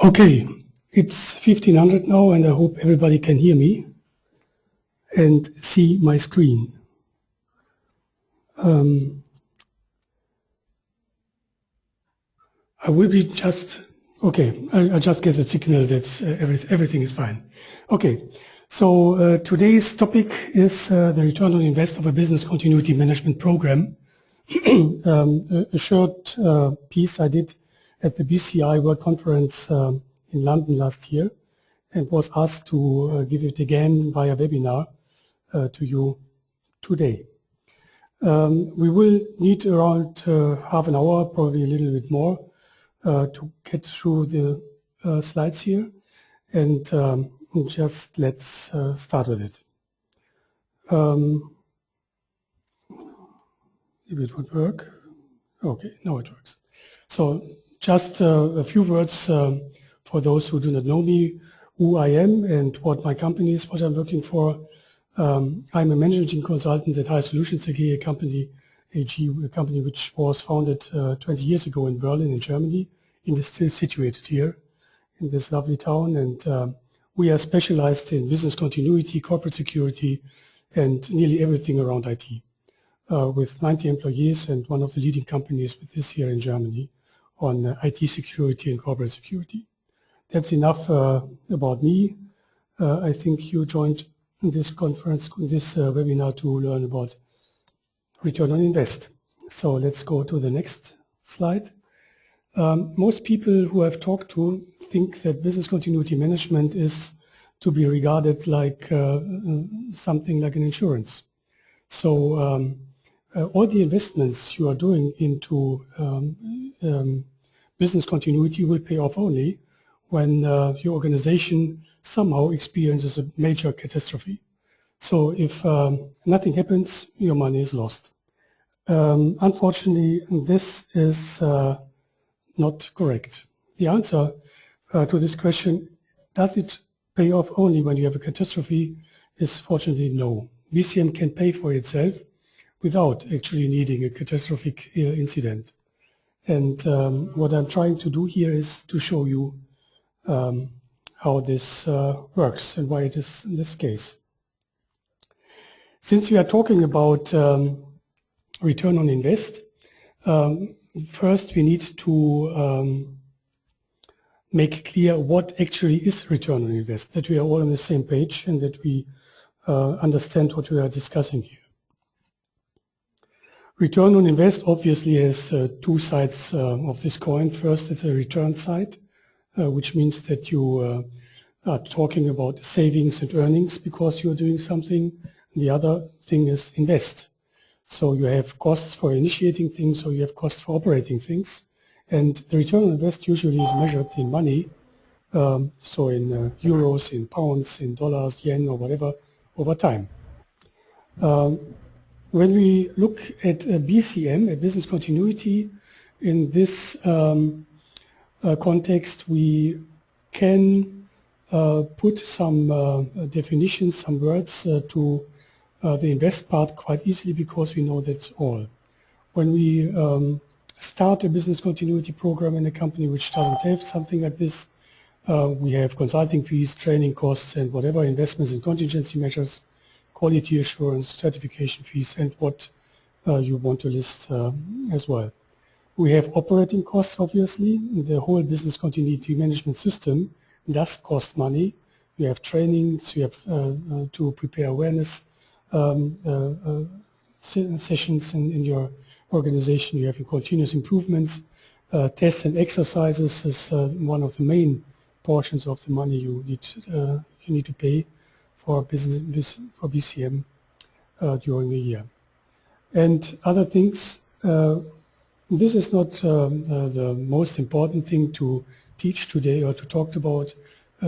Okay, it's 1500 now, and I hope everybody can hear me and see my screen. I will be just, okay, I just get the signal that everything is fine. Okay, so today's topic is the return on invest of a business continuity management program. A short piece I did at the BCI World Conference in London last year, and was asked to give it again via webinar to you today. We will need around half an hour, probably a little bit more, to get through the slides here, and just let's start with it. If it would work. Okay, now it works. So just a few words for those who do not know me, who I am and what my company is, what I'm working for. I'm a managing consultant at High Solutions AG, a company which was founded 20 years ago in Berlin, in Germany, and is still situated here in this lovely town. And we are specialized in business continuity, corporate security, and nearly everything around IT. With 90 employees and one of the leading companies with this here in Germany on IT security and corporate security. That's enough about me. I think you joined this conference, this webinar to learn about return on invest. So let's go to the next slide. Most people who I've talked to think that business continuity management is to be regarded like something like an insurance. So all the investments you are doing into business continuity will pay off only when your organization somehow experiences a major catastrophe. So if nothing happens, your money is lost. Unfortunately, this is not correct. The answer to this question, does it pay off only when you have a catastrophe, is fortunately no. BCM can pay for itself without actually needing a catastrophic incident. And what I'm trying to do here is to show you how this works and why it is in this case. Since we are talking about return on invest, first we need to make clear what actually is return on invest, that we are all on the same page and that we understand what we are discussing here. Return on invest obviously has two sides of this coin. First, it's a return side, which means that you are talking about savings and earnings because you're doing something. The other thing is invest. So you have costs for initiating things, or you have costs for operating things. And the return on invest usually is measured in money, so in euros, in pounds, in dollars, yen, or whatever, over time. When we look at BCM, a business continuity, in this context, we can put some definitions, some words to the invest part quite easily because we know that's all. When we start a business continuity program in a company which doesn't have something like this, we have consulting fees, training costs, and whatever investments in contingency measures, quality assurance, certification fees, and what you want to list as well. We have operating costs, obviously. The whole business continuity management system does cost money. You have trainings, you have to prepare awareness sessions in your organization. You have continuous improvements. Tests and exercises is one of the main portions of the money you need to pay for BCM during the year. And other things, this is not the most important thing to teach today or to talk about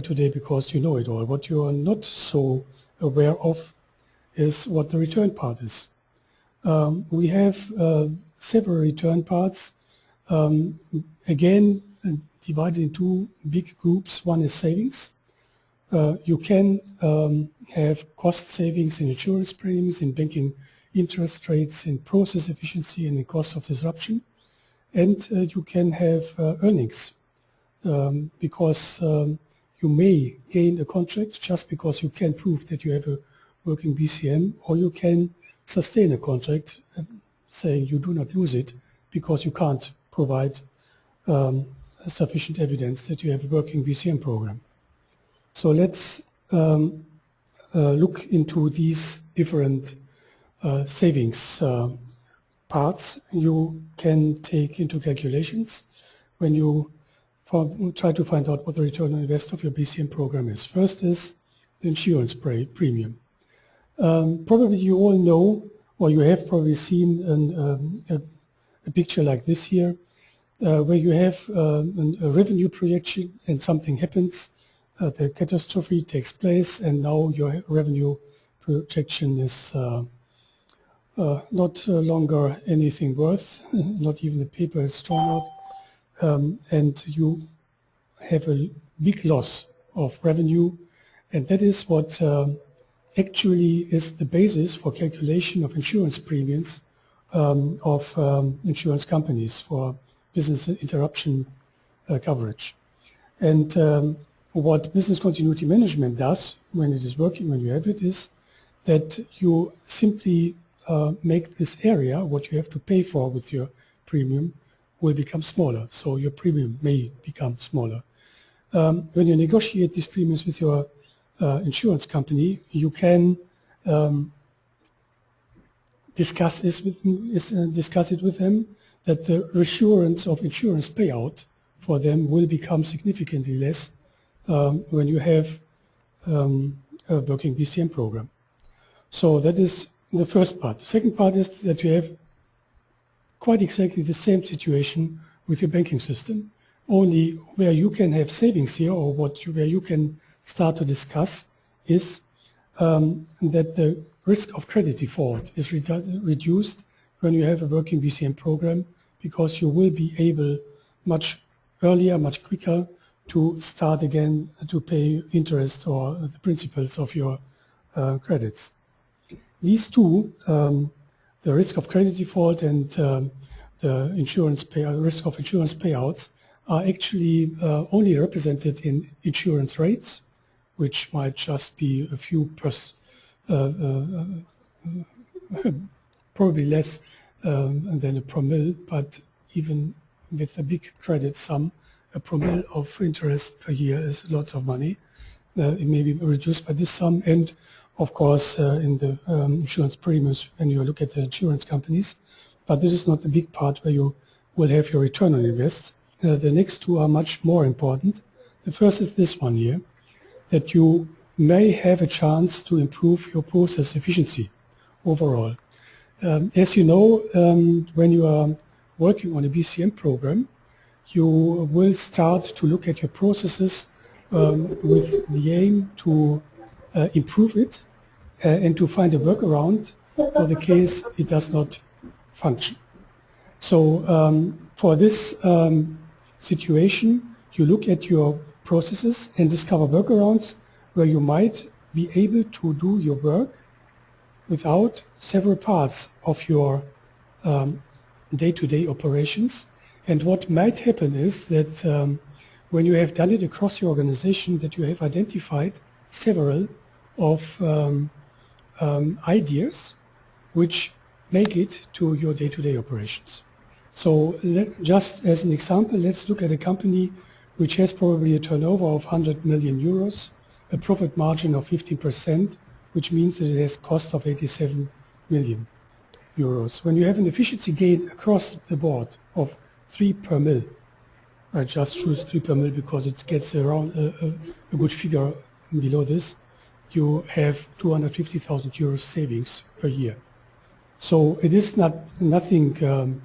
today because you know it all. What you are not so aware of is what the return part is. We have several return parts, again divided into two big groups. One is savings. You can have cost savings in insurance premiums, in banking interest rates, in process efficiency, and in cost of disruption. And you can have earnings. because you may gain a contract just because you can prove that you have a working BCM, or you can sustain a contract saying you do not lose it because you can't provide sufficient evidence that you have a working BCM program. So let's look into these different savings parts you can take into calculations when you try to find out what the return on investment of your BCM program is. First is the insurance premium. Probably you all know, or you have probably seen a picture like this here, where you have a revenue projection and something happens, the catastrophe takes place, and now your revenue projection is not longer anything worth, not even the paper is thrown out, and you have a big loss of revenue, and that is what actually is the basis for calculation of insurance premiums of insurance companies for business interruption coverage. And what business continuity management does when it is working, when you have it, is that you simply make this area, what you have to pay for with your premium, will become smaller. So your premium may become smaller. When you negotiate these premiums with your insurance company, you can discuss it with them, that the assurance of insurance payout for them will become significantly less when you have a working BCM program. So that is the first part. The second part is that you have quite exactly the same situation with your banking system, only where you can have savings here, or where you can start to discuss is that the risk of credit default is reduced when you have a working BCM program, because you will be able much earlier, much quicker to start again to pay interest or the principals of your credits. These two, the risk of credit default and the risk of insurance payouts, are actually only represented in insurance rates, which might just be a few probably less than a promille, but even with a big credit sum, a promille of interest per year is lots of money. It may be reduced by this sum, and of course in the insurance premiums when you look at the insurance companies. But this is not the big part where you will have your return on invest. The next two are much more important. The first is this one here, that you may have a chance to improve your process efficiency overall. As you know, when you are working on a BCM program, you will start to look at your processes with the aim to improve it and to find a workaround for the case it does not function. So for this situation, you look at your processes and discover workarounds where you might be able to do your work without several parts of your day-to-day operations. And what might happen is that when you have done it across your organization, that you have identified several of ideas which make it to your day-to-day operations. So just as an example, let's look at a company which has probably a turnover of 100 million euros, a profit margin of 15%, which means that it has cost of 87 million euros. When you have an efficiency gain across the board of 3 per mil, I just choose 3 per mil because it gets around a good figure below this, you have 250,000 euros savings per year. So it is nothing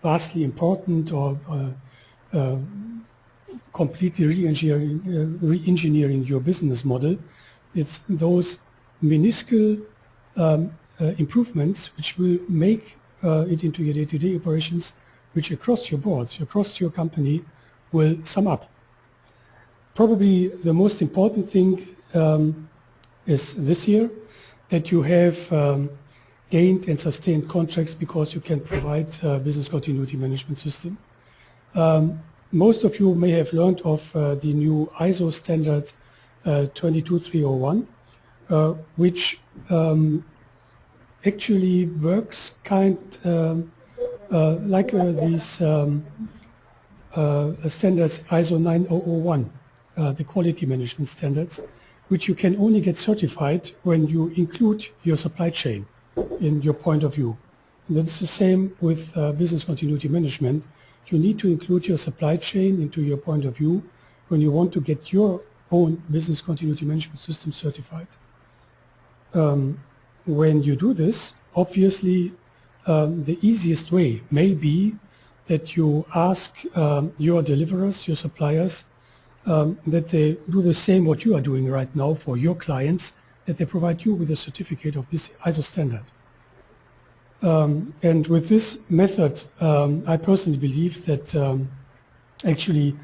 vastly important or completely re-engineering your business model. It's those minuscule improvements which will make it into your day-to-day operations, which across your boards, across your company, will sum up. Probably the most important thing is this year, that you have gained and sustained contracts because you can provide business continuity management system. most of you may have learned of the new ISO standard 22301, which actually works like these standards ISO 9001, the quality management standards, which you can only get certified when you include your supply chain in your point of view. And that's the same with business continuity management. You need to include your supply chain into your point of view when you want to get your own business continuity management system certified. When you do this, obviously, the easiest way may be that you ask your deliverers, your suppliers, that they do the same what you are doing right now for your clients, that they provide you with a certificate of this ISO standard. And with this method, I personally believe that actually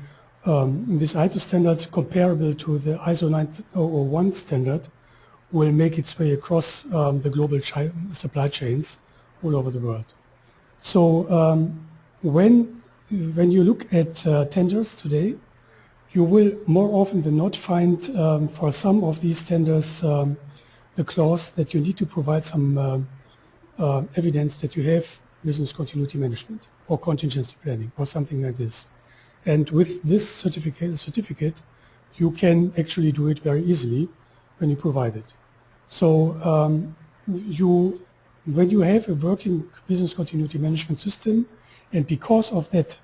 this ISO standard, comparable to the ISO 9001 standard, will make its way across the global supply chains all over the world. So when you look at tenders today, you will more often than not find for some of these tenders the clause that you need to provide some evidence that you have business continuity management or contingency planning or something like this. And with this certificate, you can actually do it very easily when you provide it. So when you have a working business continuity management system, and because of that,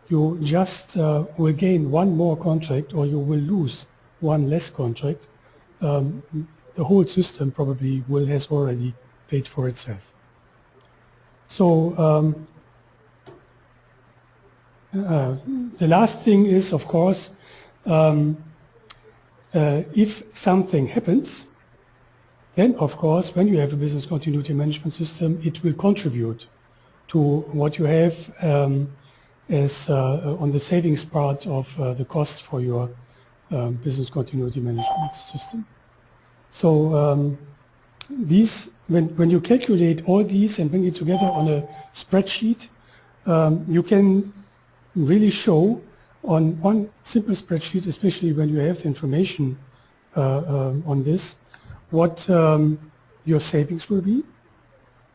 you just will gain one more contract or you will lose one less contract, the whole system probably has already paid for itself. So the last thing is, of course, if something happens, then of course, when you have a business continuity management system, it will contribute to what you have as on the savings part of the cost for your business continuity management system. So when you calculate all these and bring it together on a spreadsheet, you can really show on one simple spreadsheet, especially when you have the information on this, what your savings will be.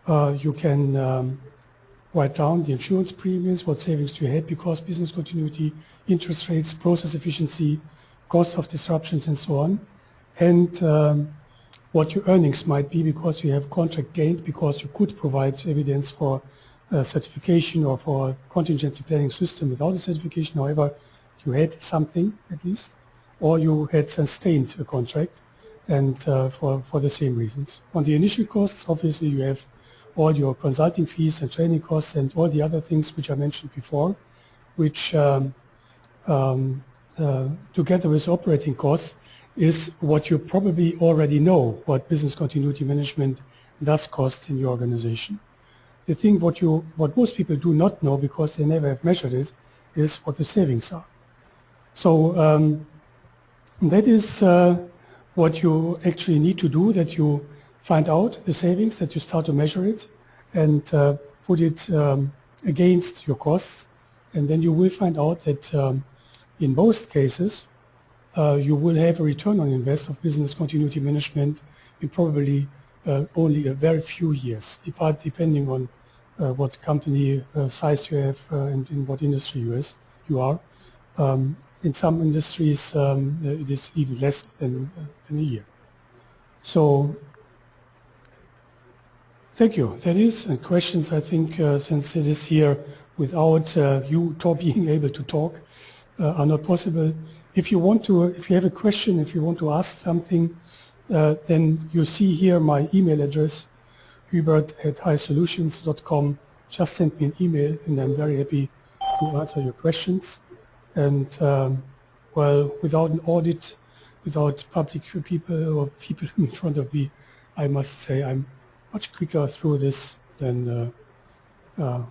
You can write down the insurance premiums, what savings you had because business continuity, interest rates, process efficiency, cost of disruptions, and so on, and what your earnings might be because you have contract gained because you could provide evidence for certification or for a contingency planning system without a certification. However, you had something at least, or you had sustained a contract, and for the same reasons. On the initial costs, obviously you have all your consulting fees and training costs and all the other things which I mentioned before, which together with operating costs is what you probably already know what business continuity management does cost in your organization. The thing what most people do not know because they never have measured it is what the savings are. So that is what you actually need to do, that you find out the savings, that you start to measure it and put it against your costs. And then you will find out that in most cases, you will have a return on invest of business continuity management in probably only a very few years, depending on what company size you have and in what industry you are. In some industries, it is even less than a year. So, thank you. That is, and questions, I think, since it is here without you being able to talk, are not possible. If you have a question, if you want to ask something, then you see here my email address, hubert@highsolutions.com. Just send me an email, and I'm very happy to answer your questions. And well, without an audit, without public people or people in front of me, I must say I'm much quicker through this than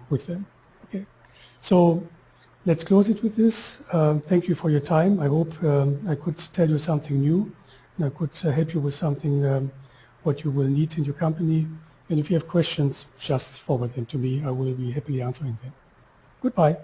with them. Okay, so let's close it with this. Thank you for your time. I hope I could tell you something new, and I could help you with something what you will need in your company. And if you have questions, just forward them to me. I will be happily answering them. Goodbye.